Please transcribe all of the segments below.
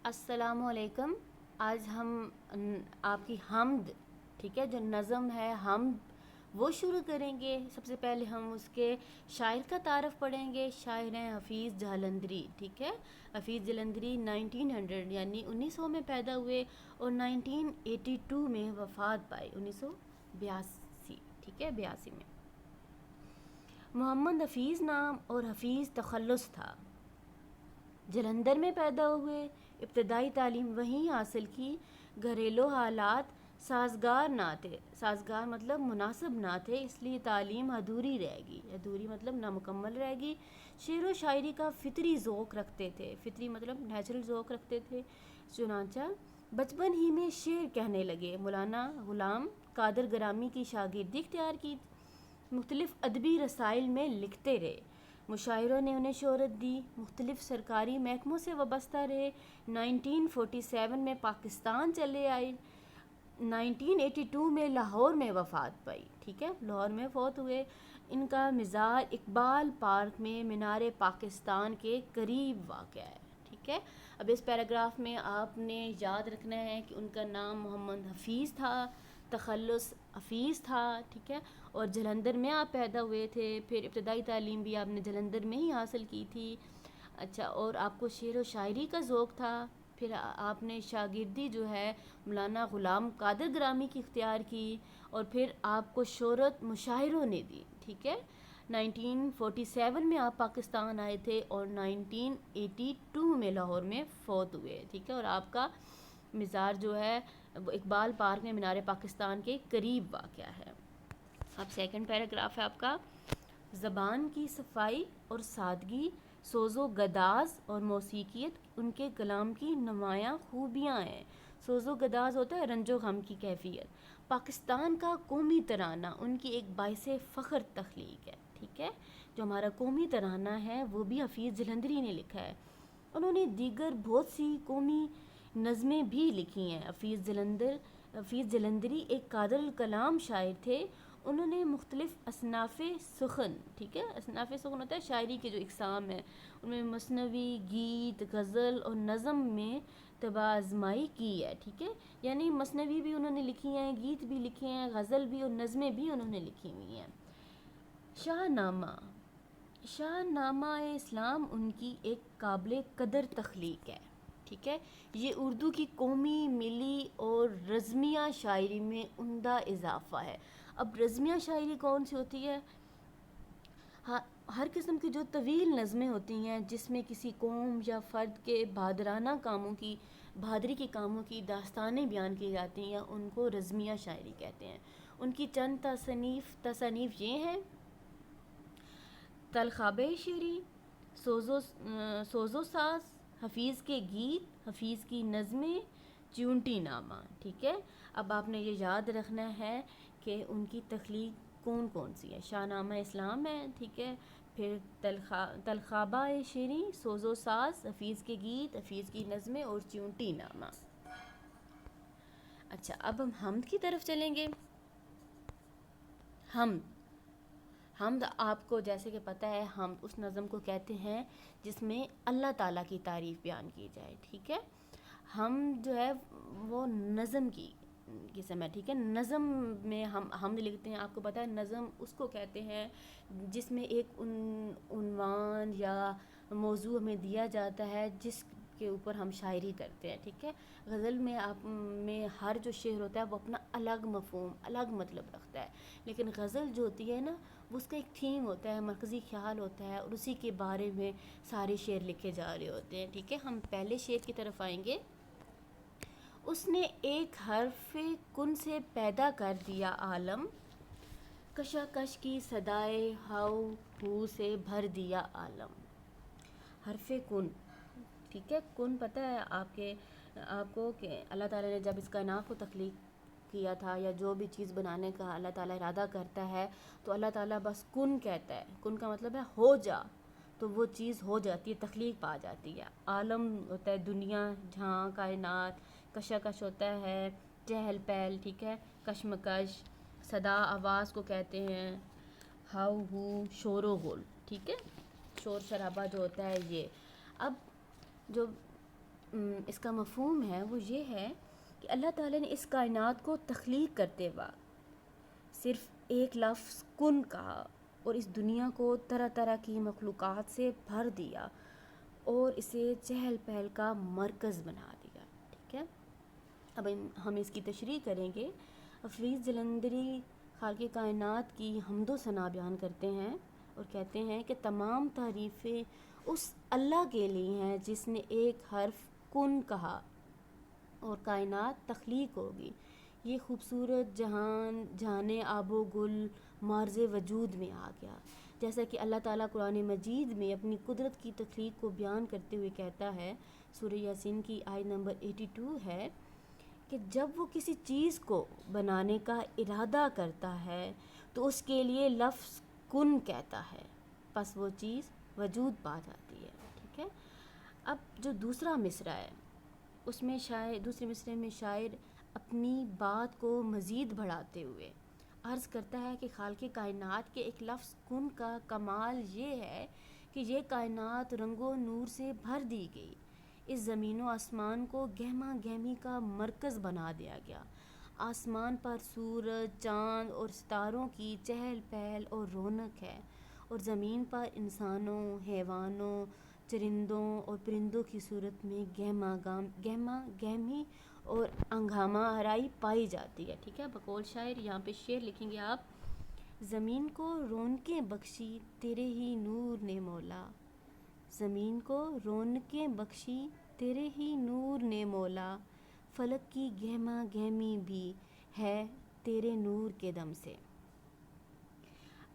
السلام علیکم۔ آج ہم آپ کی حمد، ٹھیک ہے، جو نظم ہے حمد وہ شروع کریں گے۔ سب سے پہلے ہم اس کے شاعر کا تعارف پڑھیں گے۔ شاعر ہیں حفیظ جالندھری، ٹھیک ہے۔ حفیظ جالندھری 1900 یعنی 1900 میں پیدا ہوئے اور 1982 میں وفات پائی، 1982، ٹھیک ہے، 82 میں۔ محمد حفیظ نام اور حفیظ تخلص تھا۔ جلندھر میں پیدا ہوئے، ابتدائی تعلیم وہیں حاصل کی۔ گھریلو حالات سازگار نہ تھے، سازگار مطلب مناسب نہ تھے، اس لیے تعلیم ادھوری رہ گئی، ادھوری مطلب نامکمل رہ گئی۔ شعر و شاعری کا فطری ذوق رکھتے تھے، فطری مطلب نیچرل ذوق رکھتے تھے، چنانچہ بچپن ہی میں شعر کہنے لگے۔ مولانا غلام قادر گرامی کی شاگردی اختیار کی، مختلف ادبی رسائل میں لکھتے رہے، مشاعروں نے انہیں شہرت دی، مختلف سرکاری محکموں سے وابستہ رہے۔ 1947 میں پاکستان چلے آئے، 1982 میں لاہور میں وفات پائی، ٹھیک ہے، لاہور میں فوت ہوئے۔ ان کا مزار اقبال پارک میں مینار پاکستان کے قریب واقع ہے، ٹھیک ہے۔ اب اس پیراگراف میں آپ نے یاد رکھنا ہے کہ ان کا نام محمد حفیظ تھا، تخلص حفیظ تھا، ٹھیک ہے، اور جلندھر میں آپ پیدا ہوئے تھے، پھر ابتدائی تعلیم بھی آپ نے جلندھر میں ہی حاصل کی تھی، اچھا، اور آپ کو شعر و شاعری کا ذوق تھا، پھر آپ نے شاگردی جو ہے مولانا غلام قادر گرامی کی اختیار کی، اور پھر آپ کو شہرت مشاعروں نے دی، ٹھیک ہے۔ 1947 میں آپ پاکستان آئے تھے اور 1982 میں لاہور میں فوت ہوئے، ٹھیک ہے، اور آپ کا مزار جو ہے وہ اقبال پارک میں مینار پاکستان کے قریب واقع ہے۔ اب سیکنڈ پیراگراف ہے آپ کا، زبان کی صفائی اور سادگی، سوز و گداز اور موسیقیت ان کے کلام کی نمایاں خوبیاں ہیں۔ سوز و گداز ہوتا ہے رنج و غم کی کیفیت۔ پاکستان کا قومی ترانہ ان کی ایک باعث فخر تخلیق ہے، ٹھیک ہے، جو ہمارا قومی ترانہ ہے وہ بھی حفیظ جالندھری نے لکھا ہے۔ انہوں نے دیگر بہت سی قومی نظمیں بھی لکھی ہیں۔ حفیظ جالندھری ایک قادر الکلام شاعر تھے۔ انہوں نے مختلف اصناف سخن، ٹھیک ہے، اصناف سخن ہوتا ہے شاعری کے جو اقسام ہیں، ان میں مثنوی، گیت، غزل اور نظم میں طبع آزمائی کی ہے، ٹھیک ہے، یعنی مثنوی بھی انہوں نے لکھی ہیں، گیت بھی لکھے ہیں، غزل بھی اور نظمیں بھی انہوں نے لکھی ہوئی ہیں۔ شاہ نامہ، شاہ نامہ اسلام ان کی ایک قابل قدر تخلیق ہے، ٹھیک ہے، یہ اردو کی قومی، ملی اور رزمیہ شاعری میں عمدہ اضافہ ہے۔ اب رزمیہ شاعری کون سی ہوتی ہے؟ ہر قسم کی جو طویل نظمیں ہوتی ہیں جس میں کسی قوم یا فرد کے بہادرانہ کاموں کی، بہادری کے کاموں کی داستانیں بیان کی جاتی ہیں، ان کو رزمیہ شاعری کہتے ہیں۔ ان کی چند تصانیف یہ ہیں: طلخابِ شعری، سوز و ساز، حفیظ کے گیت، حفیظ کی نظمیں، چیونٹی نامہ، ٹھیک ہے۔ اب آپ نے یہ یاد رکھنا ہے کہ ان کی تخلیق کون کون سی ہے۔ شاہ نامہ اسلام ہے، ٹھیک ہے، پھر طلخابہ شعری، سوز و ساز، حفیظ کے گیت، حفیظ کی نظمیں اور چیونٹی نامہ۔ اچھا، اب ہم حمد کی طرف چلیں گے۔ حمد آپ کو جیسے کہ پتہ ہے، ہم اس نظم کو کہتے ہیں جس میں اللہ تعالیٰ کی تعریف بیان کی جائے، ٹھیک ہے۔ ہم جو ہے وہ نظم کی قسم ہے، ٹھیک ہے، نظم میں ہم حمد لکھتے ہیں۔ آپ کو پتہ ہے نظم اس کو کہتے ہیں جس میں ایک عنوان یا موضوع ہمیں دیا جاتا ہے جس کے اوپر ہم شاعری کرتے ہیں، ٹھیک ہے۔ غزل میں ہر جو شعر ہوتا ہے وہ اپنا الگ مفہوم، الگ مطلب رکھتا ہے، لیکن غزل جو ہوتی ہے نا وہ اس کا ایک تھیم ہوتا ہے، مرکزی خیال ہوتا ہے، اور اسی کے بارے میں سارے شعر لکھے جا رہے ہوتے ہیں، ٹھیک ہے۔ ہم پہلے شعر کی طرف آئیں گے۔ اس نے ایک حرف کن سے پیدا کر دیا عالم، کشاکش کی صدائے ہاؤ ہو سے بھر دیا عالم۔ حرف کن، ٹھیک ہے، کن پتہ ہے آپ کو کہ اللہ تعالیٰ نے جب اس کائنات کو تخلیق کیا تھا یا جو بھی چیز بنانے کا اللہ تعالیٰ ارادہ کرتا ہے تو اللہ تعالیٰ بس کن کہتا ہے۔ کن کا مطلب ہے ہو جا، تو وہ چیز ہو جاتی ہے، تخلیق پا جاتی ہے۔ عالم ہوتا ہے دنیا جہاں کائنات، کشاکش ہوتا ہے چہل پہل، ٹھیک ہے، کشمکش، صدا آواز کو کہتے ہیں، ہاؤ ہو شور و غل، ٹھیک ہے، شور شرابہ جو ہوتا ہے یہ۔ اب جو اس کا مفہوم ہے وہ یہ ہے کہ اللہ تعالیٰ نے اس کائنات کو تخلیق کرتے وقت صرف ایک لفظ کن کہا اور اس دنیا کو طرح طرح کی مخلوقات سے بھر دیا اور اسے چہل پہل کا مرکز بنا دیا. ٹھیک ہے، اب ہم اس کی تشریح کریں گے. حفیظ جلندری خالق کائنات کی حمد و ثنا بیان کرتے ہیں اور کہتے ہیں کہ تمام تعریفیں اس اللہ کے لیے ہیں جس نے ایک حرف کن کہا اور کائنات تخلیق ہوگی. یہ خوبصورت جہان جہانے آب و گل مارز وجود میں آ گیا. جیسا کہ اللہ تعالیٰ قرآن مجید میں اپنی قدرت کی تخلیق کو بیان کرتے ہوئے کہتا ہے، سورہ یاسین کی آیت نمبر 82 ہے کہ جب وہ کسی چیز کو بنانے کا ارادہ کرتا ہے تو اس کے لیے لفظ کن کہتا ہے، پس وہ چیز وجود پا جاتی ہے. ٹھیک ہے، اب جو دوسرا مصرع ہے اس میں دوسرے مصرعے میں شاعر اپنی بات کو مزید بڑھاتے ہوئے عرض کرتا ہے کہ خالق کائنات کے ایک لفظ کن کا کمال یہ ہے کہ یہ کائنات رنگ و نور سے بھر دی گئی. اس زمین و آسمان کو گہما گہمی کا مرکز بنا دیا گیا. آسمان پر سورج، چاند اور ستاروں کی چہل پہل اور رونق ہے اور زمین پر انسانوں، حیوانوں، چرندوں اور پرندوں کی صورت میں گہما گہمی اور انگامہ آرائی پائی جاتی ہے. ٹھیک ہے، بقول شاعر یہاں پہ شعر لکھیں گے آپ: زمین کو رونقیں بخشی تیرے ہی نور نے مولا، زمین کو رونقیں بخشی تیرے ہی نور نے مولا، فلک کی گہما گہمی بھی ہے تیرے نور کے دم سے.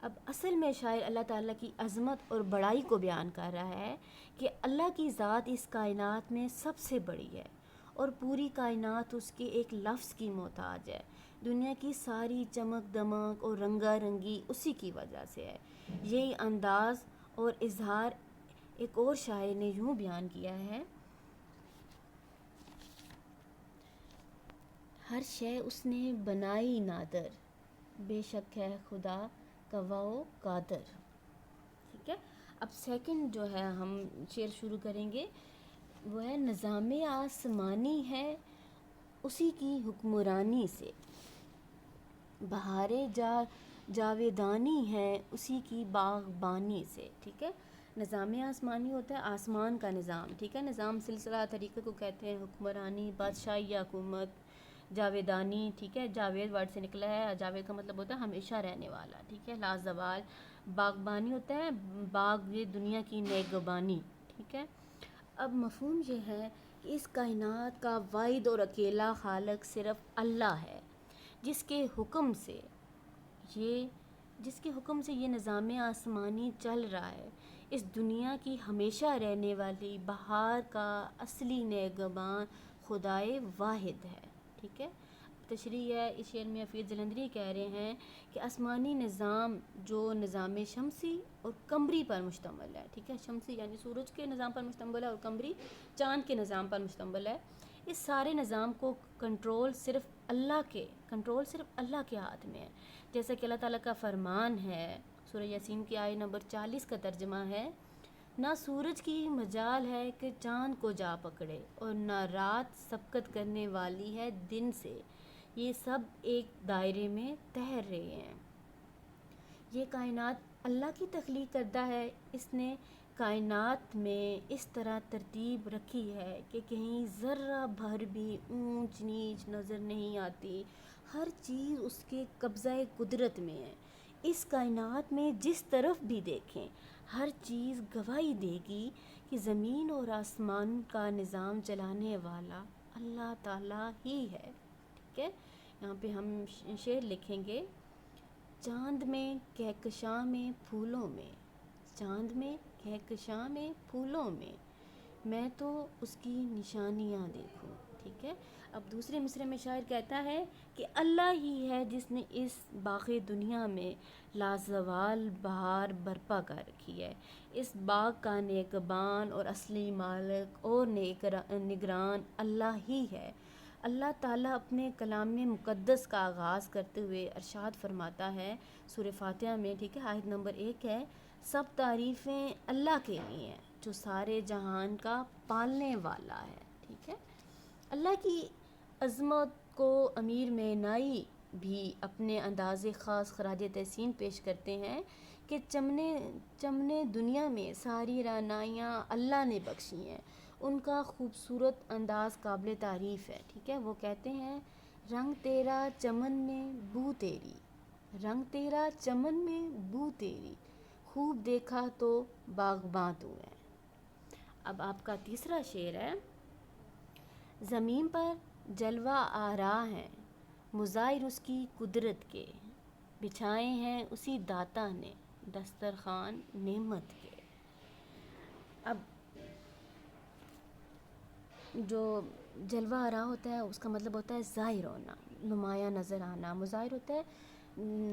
اب اصل میں شاعر اللہ تعالیٰ کی عظمت اور بڑائی کو بیان کر رہا ہے کہ اللہ کی ذات اس کائنات میں سب سے بڑی ہے اور پوری کائنات اس کے ایک لفظ کی محتاج ہے. دنیا کی ساری چمک دمک اور رنگا رنگی اسی کی وجہ سے ہے. یہی انداز اور اظہار ایک اور شاعر نے یوں بیان کیا ہے: ہر شے اس نے بنائی نادر، بے شک ہے خدا قوا و قادر. ٹھیک ہے، اب سیکنڈ جو ہے ہم شعر شروع کریں گے وہ ہے: نظام آسمانی ہے اسی کی حکمرانی سے، بہار جاویدانی ہے اسی کی باغبانی سے. ٹھیک ہے، نظام آسمانی ہوتا ہے آسمان کا نظام. ٹھیک ہے، نظام سلسلہ طریقے کو کہتے ہیں، حکمرانی بادشاہی یا حکومت، جاویدانی. ٹھیک ہے، جاوید ورڈ سے نکلا ہے، جاوید کا مطلب ہوتا ہے ہمیشہ رہنے والا. ٹھیک ہے، لازوال. باغبانی ہوتا ہے باغ، یہ دنیا کی نگہبانی. ٹھیک ہے، اب مفہوم یہ ہے کہ اس کائنات کا واحد اور اکیلا خالق صرف اللہ ہے، جس کے حکم سے یہ نظام آسمانی چل رہا ہے. اس دنیا کی ہمیشہ رہنے والی بہار کا اصلی نگہبان خدائے واحد ہے. ٹھیک ہے، تشریح ہے اس شعر میں حفیظ جلندری کہہ رہے ہیں کہ آسمانی نظام جو نظام شمسی اور قمری پر مشتمل ہے. ٹھیک ہے، شمسی یعنی سورج کے نظام پر مشتمل ہے اور قمری چاند کے نظام پر مشتمل ہے. اس سارے نظام کو کنٹرول صرف اللہ کے ہاتھ میں ہے. جیسا کہ اللہ تعالیٰ کا فرمان ہے، سورہ یاسین کی آیت نمبر 40 کا ترجمہ ہے: نہ سورج کی مجال ہے کہ چاند کو جا پکڑے اور نہ رات سبقت کرنے والی ہے دن سے، یہ سب ایک دائرے میں تیر رہے ہیں. یہ کائنات اللہ کی تخلیق کردہ ہے. اس نے کائنات میں اس طرح ترتیب رکھی ہے کہ کہیں ذرہ بھر بھی اونچ نیچ نظر نہیں آتی. ہر چیز اس کے قبضہ قدرت میں ہے. اس کائنات میں جس طرف بھی دیکھیں ہر چیز گواہی دے گی کہ زمین اور آسمان کا نظام چلانے والا اللہ تعالیٰ ہی ہے. ٹھیک ہے، یہاں پہ ہم شعر لکھیں گے: چاند میں کہکشاں میں پھولوں میں، چاند میں کہکشاں میں پھولوں میں تو اس کی نشانیاں دیکھوں. ٹھیک ہے، اب دوسرے مصرعے میں شاعر کہتا ہے کہ اللہ ہی ہے جس نے اس باغ دنیا میں لازوال بہار برپا کر رکھی ہے. اس باغ کا نگہبان اور اصلی مالک اور نگران اللہ ہی ہے. اللہ تعالیٰ اپنے کلام مقدس کا آغاز کرتے ہوئے ارشاد فرماتا ہے سورہ فاتحہ میں. ٹھیک ہے، آیت نمبر 1 ہے: سب تعریفیں اللہ کے لیے ہیں جو سارے جہان کا پالنے والا ہے. ٹھیک ہے. اللہ کی عظمت کو امیر معینائی بھی اپنے انداز خاص خراج تحسین پیش کرتے ہیں کہ چمنے دنیا میں ساری رعنائیاں اللہ نے بخشی ہیں. ان کا خوبصورت انداز قابل تعریف ہے. ٹھیک ہے. وہ کہتے ہیں رنگ تیرا چمن میں بو تیری، رنگ تیرا چمن میں بو تیری، خوب دیکھا تو باغباں تو ہے. اب آپ کا تیسرا شعر ہے. زمین پر جلوہ آرا ہیں مظاہر اس کی قدرت کے، بچھائے ہیں اسی داتا نے دسترخوان نعمت کے. اب جو جلوہ آرا ہوتا ہے اس کا مطلب ہوتا ہے ظاہر ہونا، نمایاں نظر آنا. مظاہر ہوتا ہے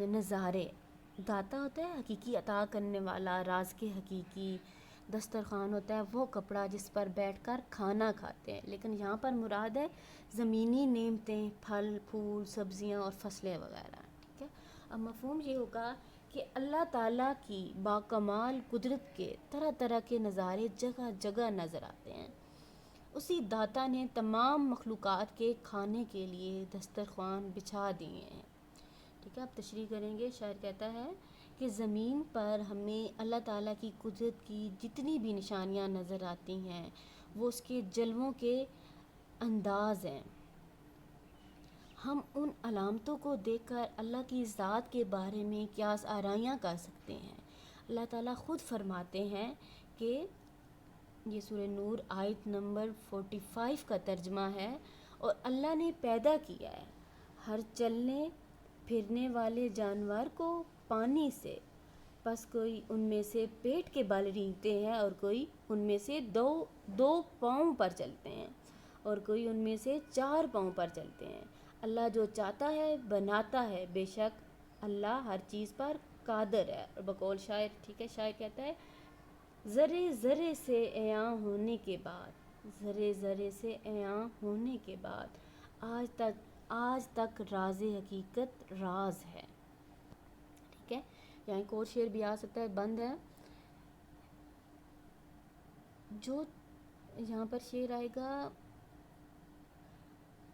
نظارے، داتا ہوتا ہے حقیقی عطا کرنے والا، راز کے حقیقی. دسترخوان ہوتا ہے وہ کپڑا جس پر بیٹھ کر کھانا کھاتے ہیں. لیکن یہاں پر مراد ہے زمینی نعمتیں، پھل پھول، سبزیاں اور فصلیں وغیرہ. ٹھیک ہے. اب مفہوم یہ ہوگا کہ اللہ تعالیٰ کی باکمال قدرت کے طرح طرح کے نظارے جگہ جگہ نظر آتے ہیں. اسی داتا نے تمام مخلوقات کے کھانے کے لیے دسترخوان بچھا دیے ہیں. ٹھیک ہے. اب تشریح کریں گے. شاعر کہتا ہے کہ زمین پر ہمیں اللہ تعالیٰ کی قدرت کی جتنی بھی نشانیاں نظر آتی ہیں وہ اس کے جلووں کے انداز ہیں. ہم ان علامتوں کو دیکھ کر اللہ کی ذات کے بارے میں قیاس آرائیاں کر سکتے ہیں. اللہ تعالیٰ خود فرماتے ہیں کہ یہ سورہ نور آیت نمبر 45 کا ترجمہ ہے. اور اللہ نے پیدا کیا ہے ہر چلنے پھرنے والے جانور کو پانی سے، پس کوئی ان میں سے پیٹ کے بل رینگتے ہیں اور کوئی ان میں سے دو پاؤں پر چلتے ہیں اور کوئی ان میں سے 4 پاؤں پر چلتے ہیں. اللہ جو چاہتا ہے بناتا ہے، بے شک اللہ ہر چیز پر قادر ہے. اور بقول شاعر، ٹھیک ہے، شاعر کہتا ہے ذرے ذرے سے عیاں ہونے کے بعد، ذرے ذرے سے عیاں ہونے کے بعد آج تک راز حقیقت راز ہے. ٹھیک ہے. یہاں ایک اور شعر بھی آ سکتا ہے. بند ہے جو یہاں پر شعر آئے گا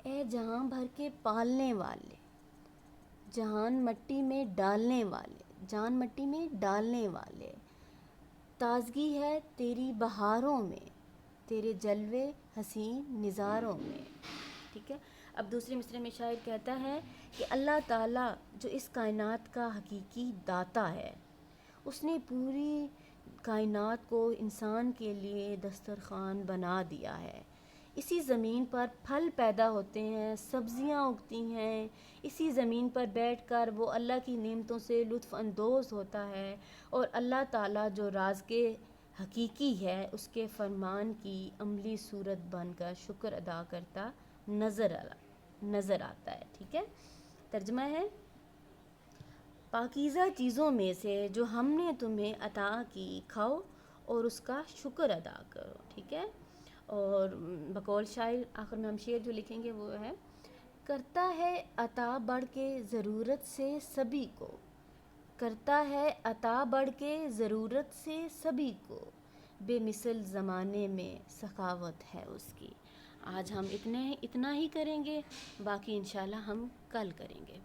اے جہاں بھر کے پالنے والے، جہان مٹی میں ڈالنے والے، جان مٹی میں ڈالنے والے، تازگی ہے تیری بہاروں میں، تیرے جلوے حسین نظاروں میں. ٹھیک ہے. اب دوسرے مصرعے میں شاعر کہتا ہے کہ اللہ تعالیٰ جو اس کائنات کا حقیقی داتا ہے، اس نے پوری کائنات کو انسان کے لیے دسترخوان بنا دیا ہے. اسی زمین پر پھل پیدا ہوتے ہیں، سبزیاں اگتی ہیں. اسی زمین پر بیٹھ کر وہ اللہ کی نعمتوں سے لطف اندوز ہوتا ہے اور اللہ تعالیٰ جو راز کے حقیقی ہے اس کے فرمان کی عملی صورت بن کر شکر ادا کرتا نظر آتا ہے. ٹھیک ہے. ترجمہ ہے پاکیزہ چیزوں میں سے جو ہم نے تمہیں عطا کی کھاؤ اور اس کا شکر ادا کرو. ٹھیک ہے. اور بقول شاعر آخر میں ہم شعر جو لکھیں گے وہ ہے کرتا ہے عطا بڑھ کے ضرورت سے سبھی کو، کرتا ہے عطا بڑھ کے ضرورت سے سبھی کو، بے مثل زمانے میں سخاوت ہے اس کی. آج ہم اتنا ہی کریں گے، باقی انشاءاللہ ہم کل کریں گے.